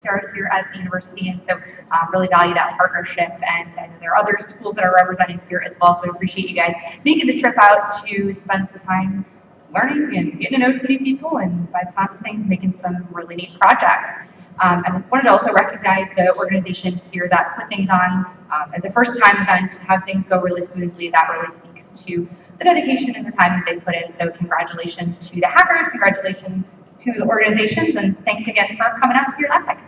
started here at the university, and so really value that partnership. And I know there are other schools that are represented here as well, so I appreciate you guys making the trip out to spend some time learning and getting to know so many people, and by the sounds of things, making some really neat projects. And I wanted to also recognize the organization here that put things on as a first-time event to have things go really smoothly. That really speaks to the dedication and the time that they put in. So congratulations to the hackers, congratulations to the organizations, and thanks again for coming out to your lab tech.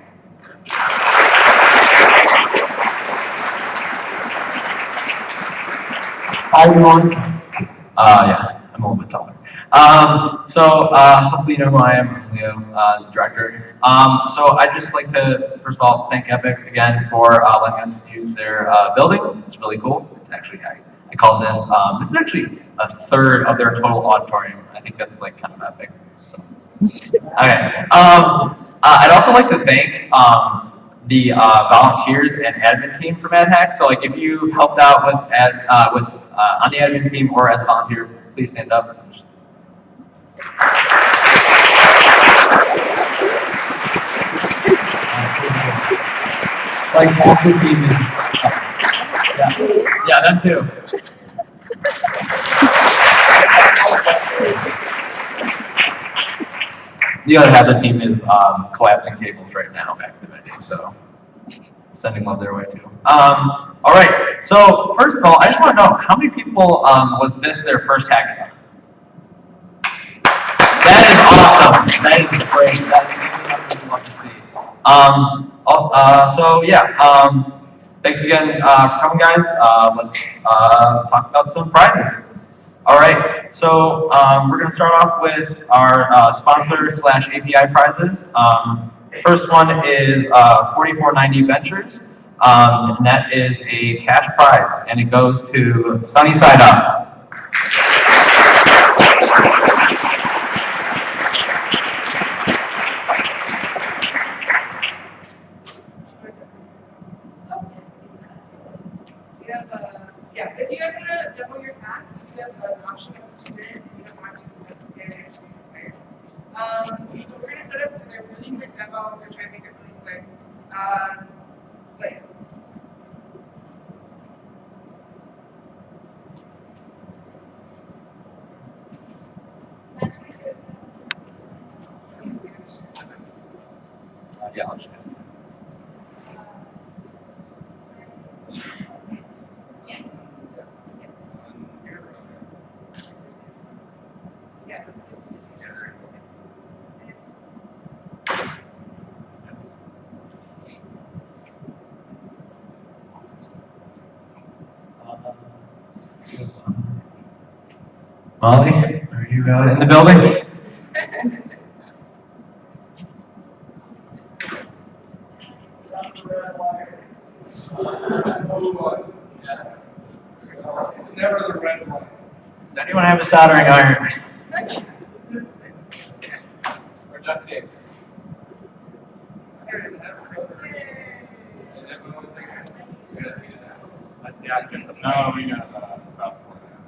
Hi everyone. Yeah, I'm a little bit taller. Hopefully you know who I am. I'm Leo, the director. So I'd just like to, first of all, thank Epic again for letting us use their building. It's really cool. It's actually, I called this, this is actually a third of their total auditorium. I think that's like kind of epic. So. Okay. I'd also like to thank the volunteers and admin team for Madhacks. So like if you've helped out with on the admin team or as a volunteer, please stand up. Like half the team is, yeah, them too. The other half of the team is collapsing cables right now back to the venue, so sending love their way too. All right, so first of all, I just want to know how many people was this their first hackathon? That is awesome. That is great. That's what we love to see. Thanks again for coming, guys. Let's talk about some prizes. All right, so we're going to start off with our sponsor/API prizes. First one is 4490 Ventures, and that is a cash prize, and it goes to Sunny Side Up. Yeah, if you guys want to demo your hack, you have an option up to 2 minutes. If you don't want to, that's okay. I understand you're tired. So we're going to set up a really quick demo. We're going to try to make it really quick. But Yeah, I'll just pass it. yeah. Molly, are you in the building? It's never the red one. Does anyone have a soldering iron? Or duct tape. There it is. No, we got about 4 now.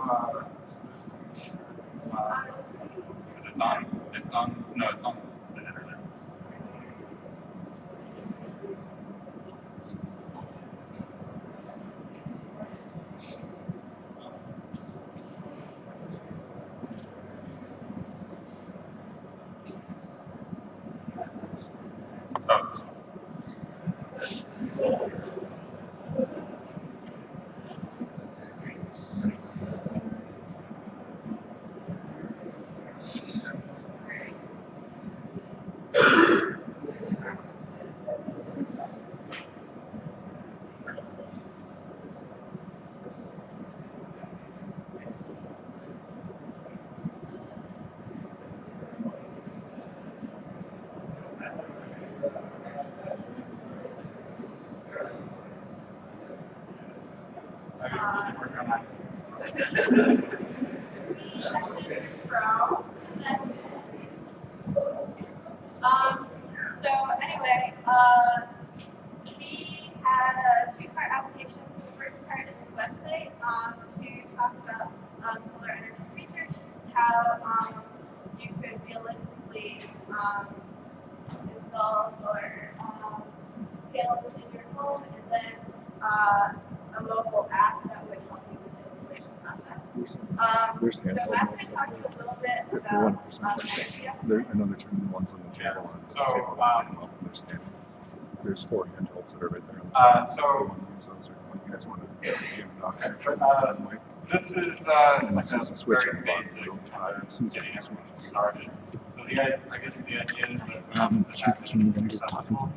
Is it on? It's on. No, it's on the internet. Oh, it's- I was working on that. So anyway, we had a two-part application. So the first part is the website to talk about solar energy research, how you could realistically install solar panels in your home, and then a mobile app that would help you with the installation process. There's So handheld after ones talked out a little bit there. If about you're 1%, I know they're turning the ones on the table on the table. Well, they're standing. There's 4 handhelds that are right there. If you want to use those, or when you guys want to game and knock there. This is And like it's just a switch very on the bottom. basic Don't try it. As soon as I getting can everything switch. started. So I guess the idea is that Can you then just talk into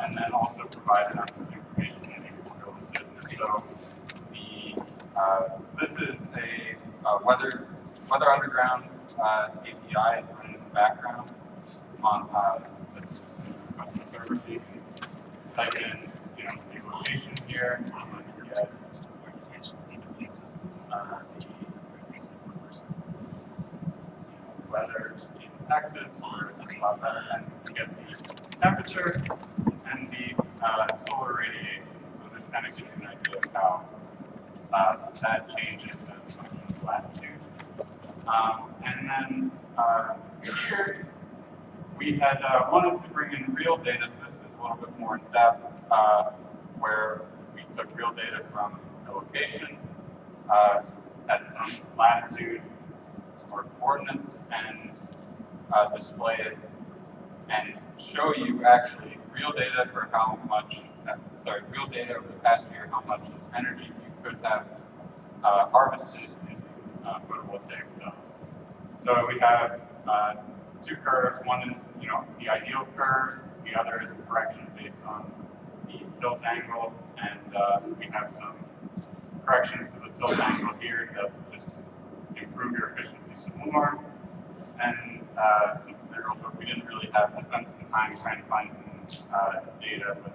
and then also provide enough information that you can build a business. So this is a weather underground API is running in the background on the server. So you can type in the location here, and then you get weather in Texas, where it's a lot better, and you get the temperature and the solar radiation. So this kind of gives you an idea of how that changes the function of latitude. And then here we had wanted to bring in real data, so this is a little bit more in depth, where we took real data from a location at some latitude or coordinates and display it and show you actually real data for how much, real data over the past year, how much energy you could have harvested in photovoltaic cells. So we have 2 curves. One is, the ideal curve. The other is a correction based on the tilt angle, and we have some corrections to the tilt angle here that just improve your efficiency some more. And some minerals, but we didn't really have. I spent some time trying to find some data, but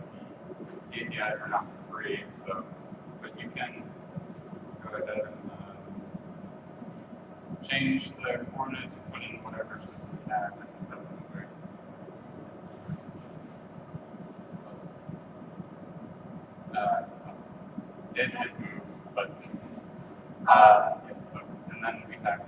the APIs are not free. So, but you can go ahead and change the coordinates, put in whatever system you have. That was great. It moves, but yeah, so, and then we have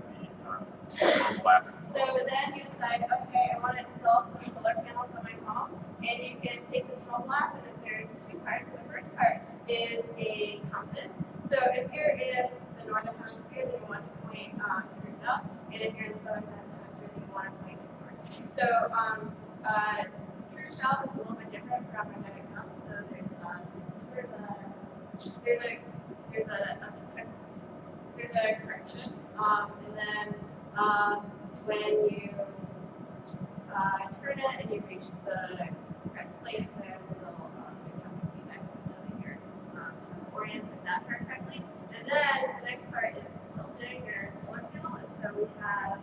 the mobile app. So then you decide, okay, I want to install some solar panels on my home, and you can take this mobile app, and there's 2 parts. The first part is a compass. So if you're in the northern hemisphere, then you want to point true south, and if you're in the southern hemisphere, then you want to point north. So true south is a little bit different from magnetic south. So there's sort of there's a correction, and then when you turn it and you reach the correct place, then there's something next to you're oriented that part correctly. And then the next part is tilting your solar panel, and so we have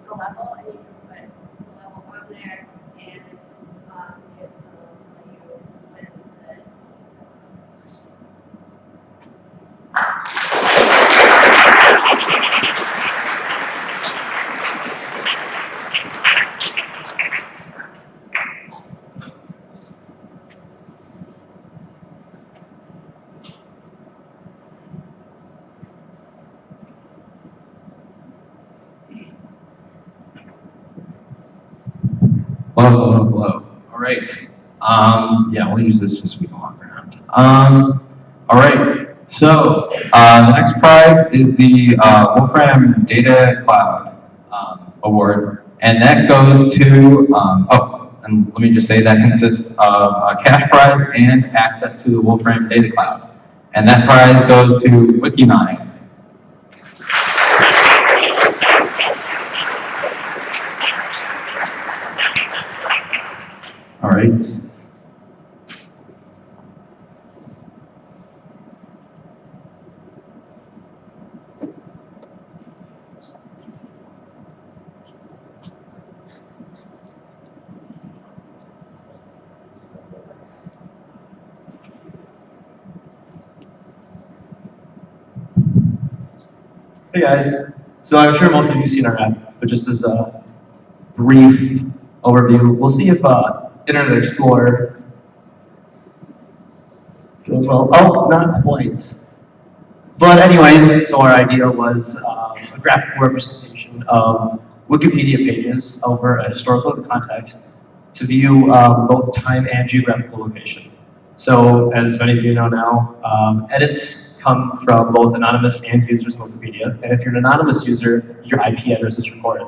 the level, and you can put the level on there, and it will tell you when the right. Yeah, we'll use this just so we can walk around. All right. So the next prize is the Wolfram Data Cloud Award, and that goes to and let me just say that consists of a cash prize and access to the Wolfram Data Cloud, and that prize goes to Wikimine. All right. Hey guys, so I'm sure most of you have seen our app, but just as a brief overview, we'll see if Internet Explorer goes well. Oh, not quite. But anyways, so our idea was a graphical representation of Wikipedia pages over a historical context to view both time and geographical location. So as many of you know now, edits come from both anonymous and users in Wikipedia. And if you're an anonymous user, your IP address is recorded.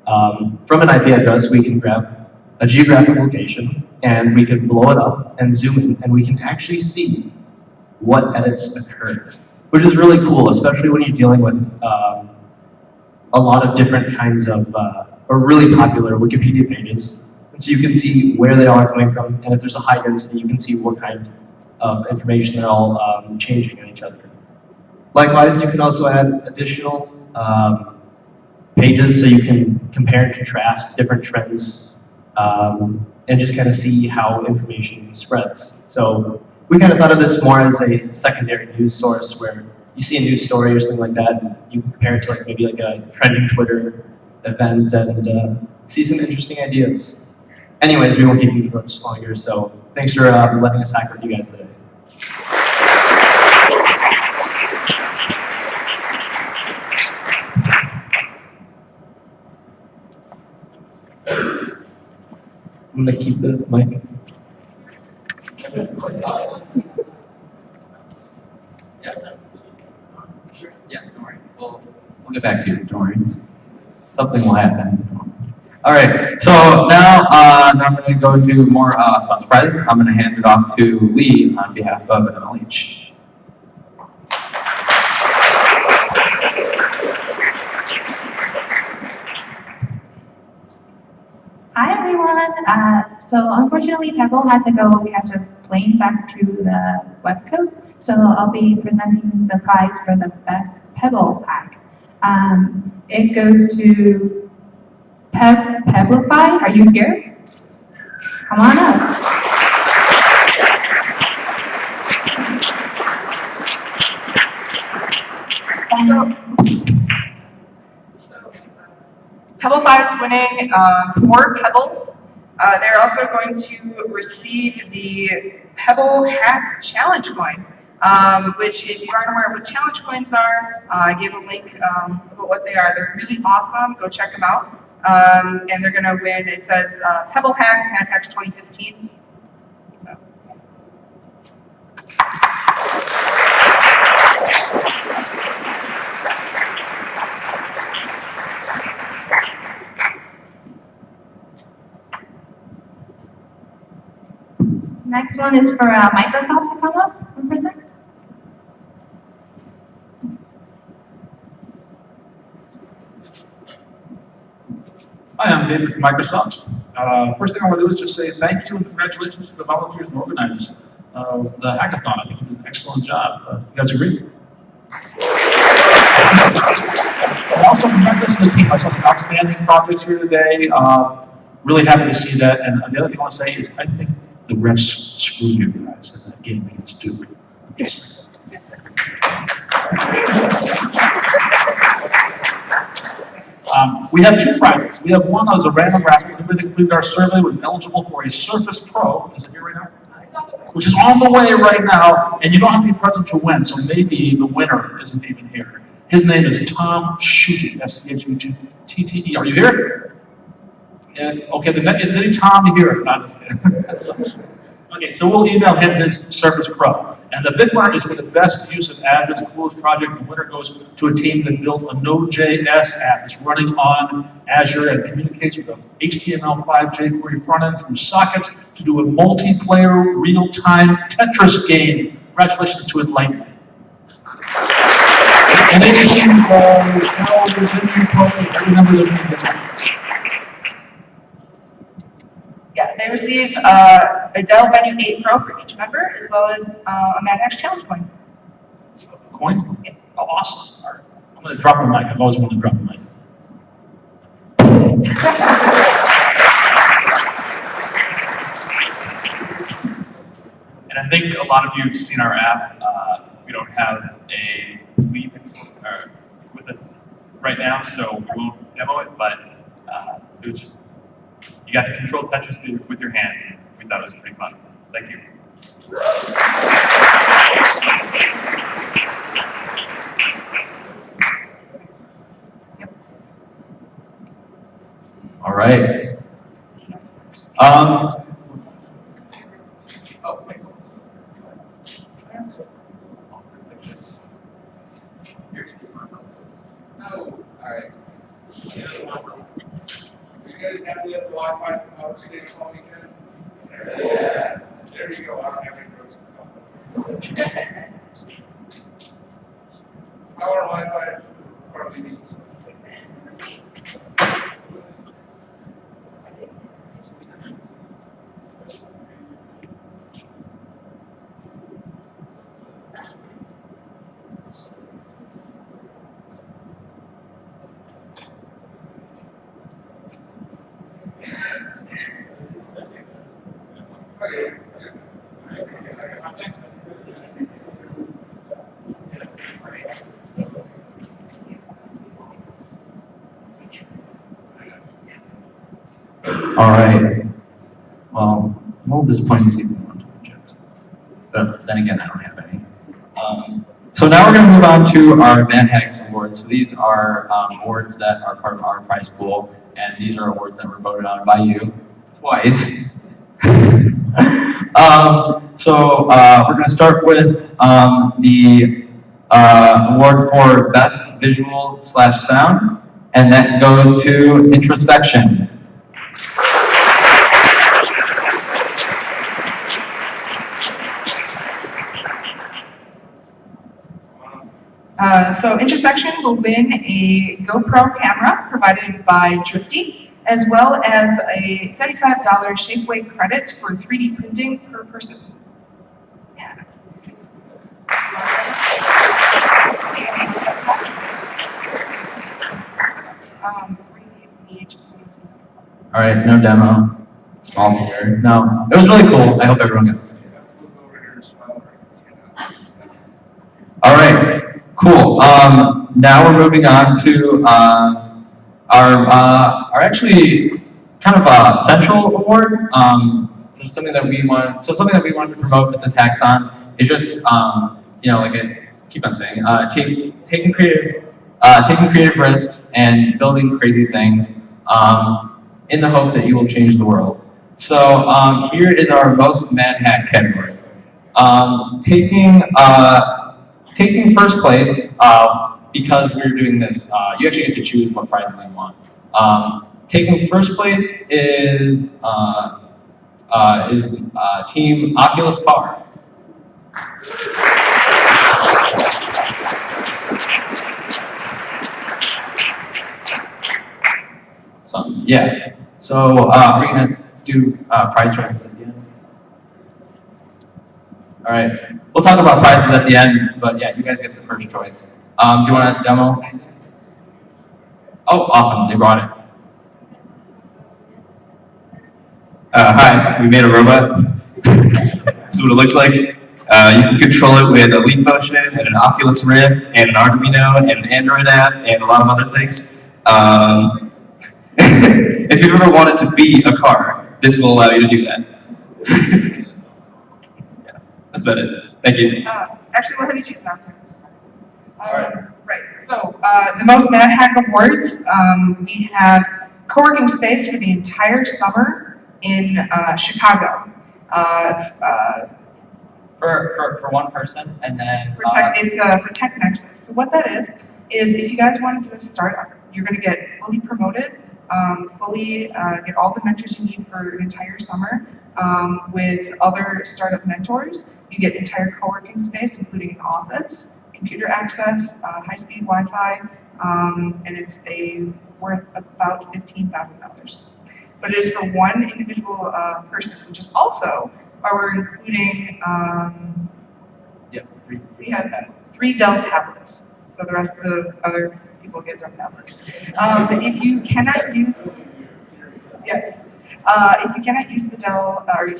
From an IP address, we can grab a geographic location and we can blow it up and zoom in, and we can actually see what edits occurred, which is really cool, especially when you're dealing with a lot of different kinds of, or really popular Wikipedia pages. And so you can see where they all are coming from, and if there's a high density, you can see what kind of information they're all changing on each other. Likewise, you can also add additional pages so you can compare and contrast different trends and just kind of see how information spreads. So we kind of thought of this more as a secondary news source where you see a news story or something like that, and you can compare it to like maybe like a trending Twitter event and see some interesting ideas. Anyways, we won't keep you for much longer, so thanks for letting us hack with you guys today. I'm gonna keep the mic. Yeah, don't worry. We'll get back to you. Don't worry. Something will happen. All right. So now, I'm going to go into more sponsor prizes. I'm going to hand it off to Lee on behalf of MLH. Hi everyone. So unfortunately, Pebble had to go catch a plane back to the West Coast. So I'll be presenting the prize for the best Pebble pack. It goes to Peblify. Are you here? Come on up. Pebblify is winning 4 Pebbles. They're also going to receive the Pebble Hack Challenge Coin, which if you aren't aware of what challenge coins are, I gave a link about what they are. They're really awesome. Go check them out. And they're going to win, it says Pebble Hack, Madhacks 2015. So. Next one is for Microsoft to come up and present. Hi, I'm David from Microsoft. First thing I want to do is just say thank you and congratulations to the volunteers and organizers of the hackathon. I think you did an excellent job. You guys agree? And also congratulations to the team. I saw some outstanding projects here today. Really happy to see that. And the other thing I want to say is I think the refs screwed you guys in that game against Duke. Just we have 2 prizes. We have one that was a random raffle. Everybody that completed our survey was eligible for a Surface Pro. Is it here right now? Which is on the way right now, and you don't have to be present to win, so maybe the winner isn't even here. His name is Tom Schutte, S-C-H-U-T-T-E. Are you here? And, okay, is any Tom here? Not just kidding. Okay, so we'll email him his Surface Pro. And the big winner is for the best use of Azure. The coolest project. The winner goes to a team that built a Node.js app. It's running on Azure and communicates with a HTML5 jQuery front end through sockets to do a multiplayer real-time Tetris game. Congratulations to Enlighten. And they receive every member of the team gets one. Yeah, they receive a Dell Venue 8 Pro for each member, as well as a Madhacks Challenge coin. Coin? Yeah. Oh, awesome. All right. I'm going to drop the mic. I've always wanted to drop the mic. And I think a lot of you have seen our app. We don't have a lead with us right now, so we won't demo it, but it was just, you got to control Tetris with your hands, and we thought it was pretty fun. Thank you. All right. No. Alright. You guys happy with the Wi-Fi from outer state all weekend? Yes. There you go. I don't have any pros. Our Wi-Fi probably needs. All right. Well, I'm a little disappointed to see the one project, but then again, I don't have any. So now we're going to move on to our Madhacks Awards. So these are awards that are part of our prize pool, and these are awards that were voted on by you twice. We're going to start with the award for Best Visual/Sound, and that goes to Introspection. So Introspection will win a GoPro camera provided by Drifty, as well as a $75 Shapeways credit for 3D printing per person. Yeah. All right, no demo. Small tier. No, it was really cool. I hope everyone gets it. All right. Cool. Now we're moving on to our actually kind of central award. Just something that we wanted. So something that we wanted to promote with this hackathon is just like I keep on saying, taking creative risks and building crazy things in the hope that you will change the world. So here is our most mad hack category. Taking first place, because we're doing this, you actually get to choose what prizes you want. Taking first place is Team Oculus Car. Yeah. So we're gonna do prize choices at the end. All right. We'll talk about prizes at the end, but yeah, you guys get the first choice. Do you want to demo? Oh, awesome! They brought it. Hi, we made a robot. This is what it looks like. You can control it with a Leap Motion and an Oculus Rift and an Arduino and an Android app and a lot of other things. If you've ever wanted to be a car, this will allow you to do that. Yeah, that's about it. Thank you. Actually, we'll have you choose now, sir. Right. So the most Mad Hack awards, we have co-working space for the entire summer in Chicago. For one person, and then It's for Tech Nexus. So what that is if you guys want to do a startup, you're going to get fully promoted, fully get all the mentors you need for an entire summer with other startup mentors. You get entire co-working space, including an office, computer access, high-speed Wi-Fi, and it's worth about $15,000. But it is for one individual person, which is also why we're including. We have 3 Dell tablets, so the rest of the other people get Dell tablets. If you cannot use, if you cannot use the Dell or you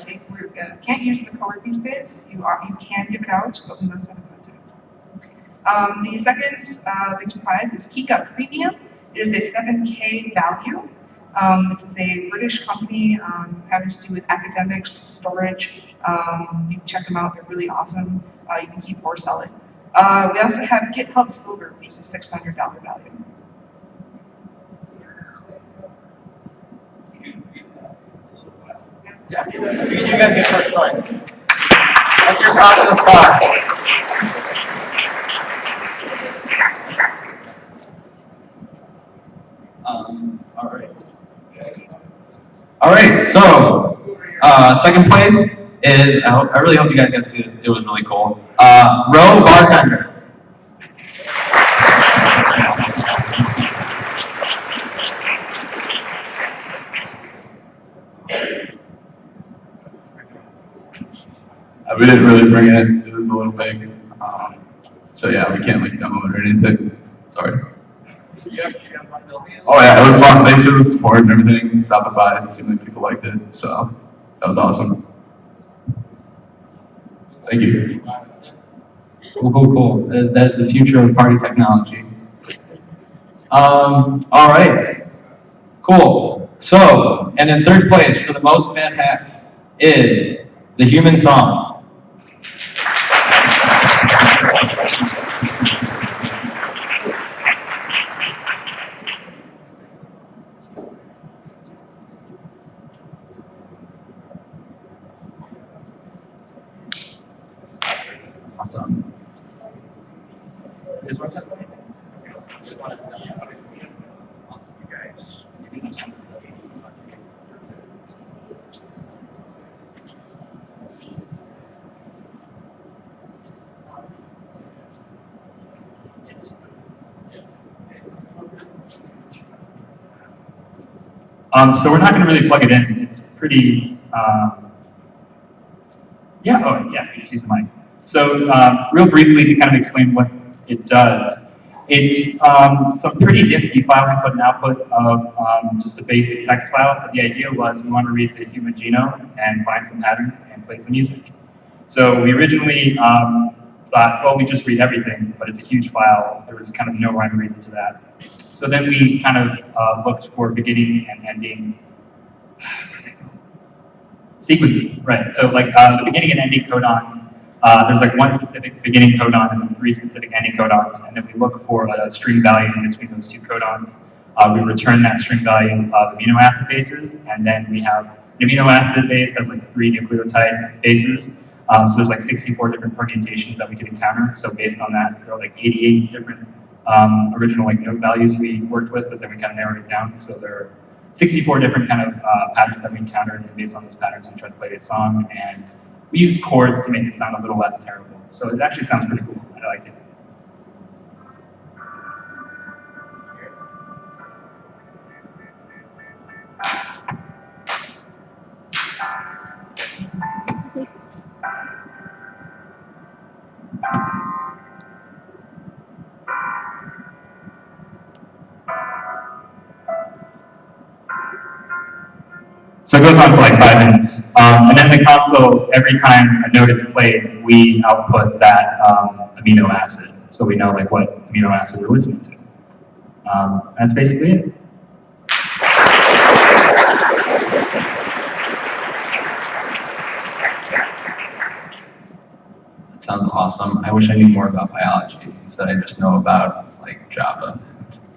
can't use the co-working space, you can give it out, but we must have a contact. The second biggest prize is Kika Premium. It is a 7K value. This is a British company having to do with academics, storage. You can check them out, they're really awesome. You can keep or sell it. We also have GitHub Silver, which is a $600 value. Yeah, you guys get first choice. What's your top of the spot? All right. All right, so second place is, I really hope you guys got to see this, it was really cool. Row Bartender. We didn't really bring it was a little big. So yeah, we can't like demo it or anything. Sorry. Oh yeah, it was fun. Thanks for the support and everything, stopping by. It seemed like people liked it, so that was awesome. Thank you. Cool. That is the future of party technology. All right. Cool. So, and in third place for the most Madhacks is the human song. Awesome. So we're not going to really plug it in. It's pretty, you just use the mic. So real briefly to kind of explain what it does. It's some pretty nifty file input and output of just a basic text file, but the idea was we want to read the human genome and find some patterns and play some music. So we originally thought, well, we just read everything, but it's a huge file. There was kind of no rhyme or reason to that. So then we kind of looked for beginning and ending sequences, right? So like the beginning and ending codons, there's like one specific beginning codon and then 3 specific ending codons, and then we look for a string value in between those 2 codons. We return that string value of amino acid bases, and then we have an amino acid base has like 3 nucleotide bases. So there's like 64 different permutations that we could encounter. So based on that, there are like 88 different original like node values we worked with, but then we kind of narrowed it down. So there are 64 different kind of patterns that we encountered, and based on those patterns, we tried to play a song, and we used chords to make it sound a little less terrible. So it actually sounds pretty cool. I like it. So it goes on for like 5 minutes. And then the console, every time a note is played, we output that amino acid. So we know like what amino acid we're listening to. That's basically it. That sounds awesome. I wish I knew more about biology instead I just know about like Java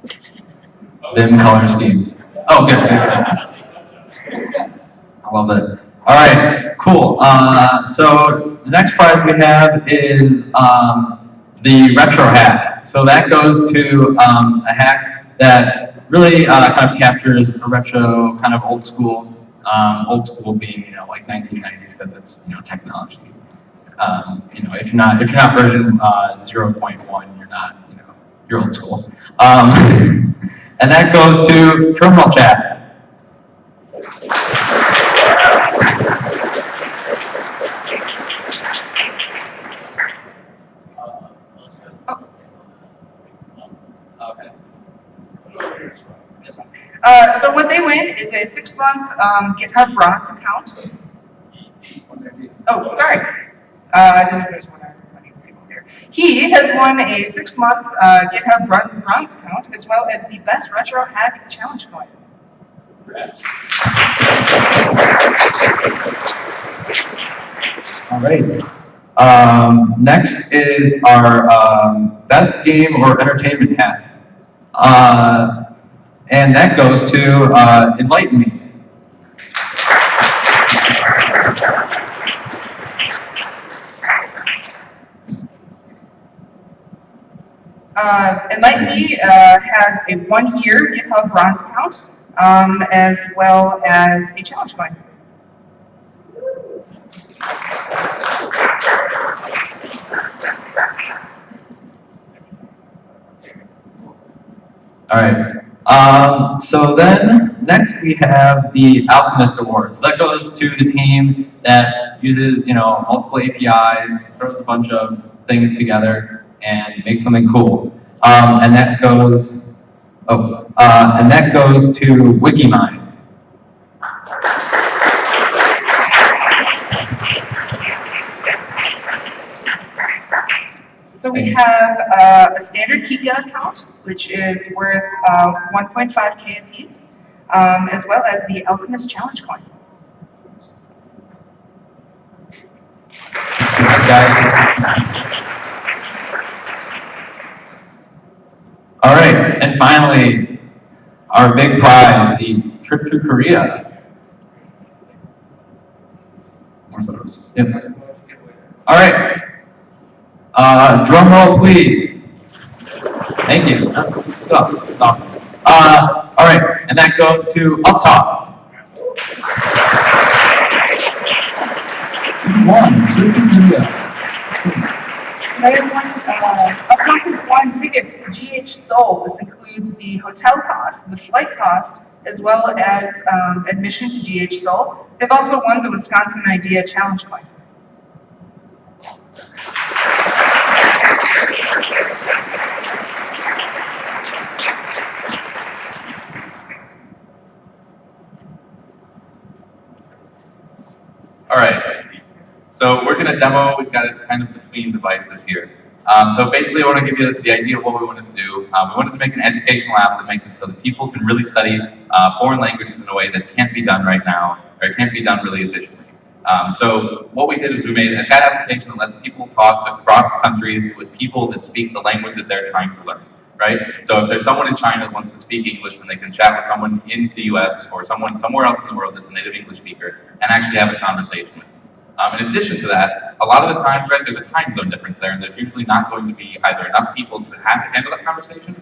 and Vim color schemes. Oh, good. I love it. All right, cool. So the next prize we have is the retro hack. So that goes to a hack that really kind of captures a retro kind of old school being like 1990s because it's technology. If you're not version 0.1, you're not you're old school. And that goes to terminal chat. So what they win is a 6-month GitHub Bronze account. Oh, sorry. I didn't know there's one many people here. He has won a 6-month GitHub Bronze account, as well as the Best Retro Hack Challenge coin. Congrats. All right. Next is our best game or entertainment hack. And that goes to Enlighten Me. Enlighten Me has a 1-year GitHub Bronze account, as well as a challenge coin. All right. So then next we have the Alchemist Awards. That goes to the team that uses multiple APIs, throws a bunch of things together, and makes something cool. And that goes to Wikimine. So we have a standard Kika account, which is worth 1.5K a piece, as well as the Alchemist Challenge coin. Thanks, guys. All right, and finally, our big prize, the trip to Korea. More photos. Yep. All right. Drum roll, please. Thank you. Let's go. That's awesome. All right, and that goes to Up Top. Up Top has won tickets to GH Seoul. This includes the hotel cost, the flight cost, as well as admission to GH Seoul. They've also won the Wisconsin Idea Challenge coin. All right, so we're gonna demo, we've got it kind of between devices here. So basically I wanna give you the idea of what we wanted to do. We wanted to make an educational app that makes it so that people can really study foreign languages in a way that can't be done right now, or can't be done really efficiently. So what we did is we made a chat application that lets people talk across countries with people that speak the language that they're trying to learn, right? So if there's someone in China that wants to speak English, then they can chat with someone in the US or someone somewhere else in the world that's a native English speaker and actually have a conversation with them. In addition to that, a lot of the times, right, there's a time zone difference there, and there's usually not going to be either enough people to handle that conversation,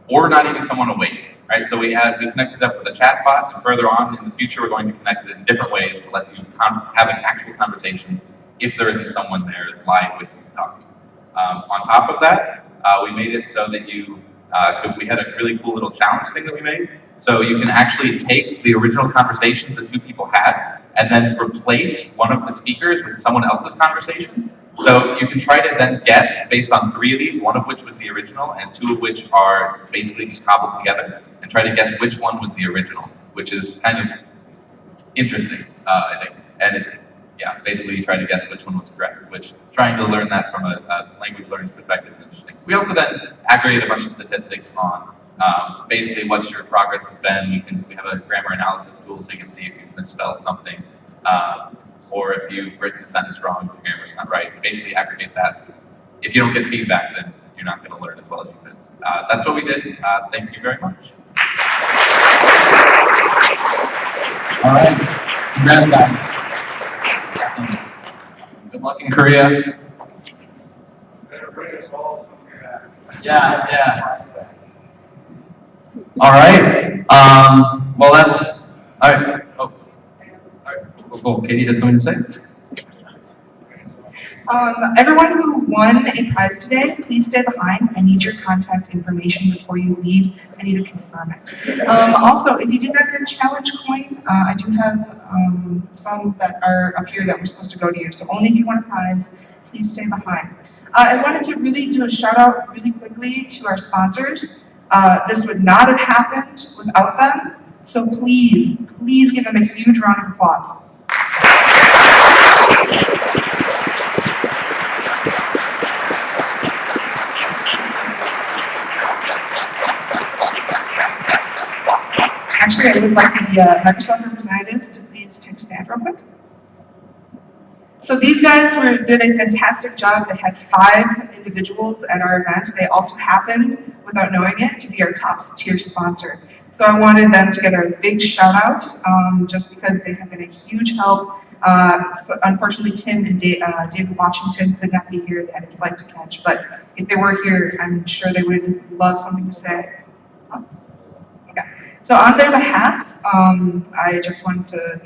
or not even someone awake, right? So we connected up with a chat bot, and further on in the future, we're going to connect it in different ways to let you have an actual conversation if there isn't someone there live with you talking. On top of that, we made it so that we had a really cool little challenge thing that we made. So you can actually take the original conversations that 2 people had and then replace one of the speakers with someone else's conversation. So you can try to then guess based on 3 of these, one of which was the original and 2 of which are basically just cobbled together, and try to guess which one was the original, which is kind of interesting, I think. And basically you try to guess which one was correct, which trying to learn that from a language learning perspective is interesting. We also then aggregate a bunch of statistics on basically what your progress has been. We have a grammar analysis tool so you can see if you've misspelled something, or if you've written the sentence wrong, if your grammar's not right. We basically aggregate that, because if you don't get feedback, then you're not going to learn as well as you could. That's what we did. Thank you very much. All right. Congrats, guys. Good luck in Korea. Better bring us all some back. Yeah. All right. Well, that's all right. Oh, all right. Cool. Katie has something to say. Everyone who won a prize today, please stay behind. I need your contact information before you leave. I need to confirm it. Also, if you did not get a challenge coin, I do have some that are up here that were supposed to go to you. So only if you want a prize, please stay behind. I wanted to really do a shout out really quickly to our sponsors. This would not have happened without them. So please give them a huge round of applause. Actually, I would like the Microsoft representatives to please take a stand real quick. So these guys did a fantastic job. They had 5 individuals at our event. They also happened, without knowing it, to be our top tier sponsor. So I wanted them to get a big shout out, just because they have been a huge help. So unfortunately, Tim and David Washington could not be here. They had a flight to catch. But if they were here, I'm sure they would love something to say. Okay. So on their behalf, I just wanted to,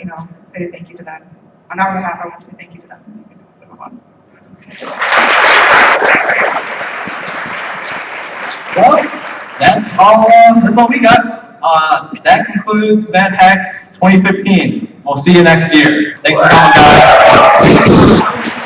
say thank you to them. On our behalf, I want to say thank you to them. So, Well, that's all we got. That concludes Madhacks 2015. We'll see you next year. Thanks for coming, guys.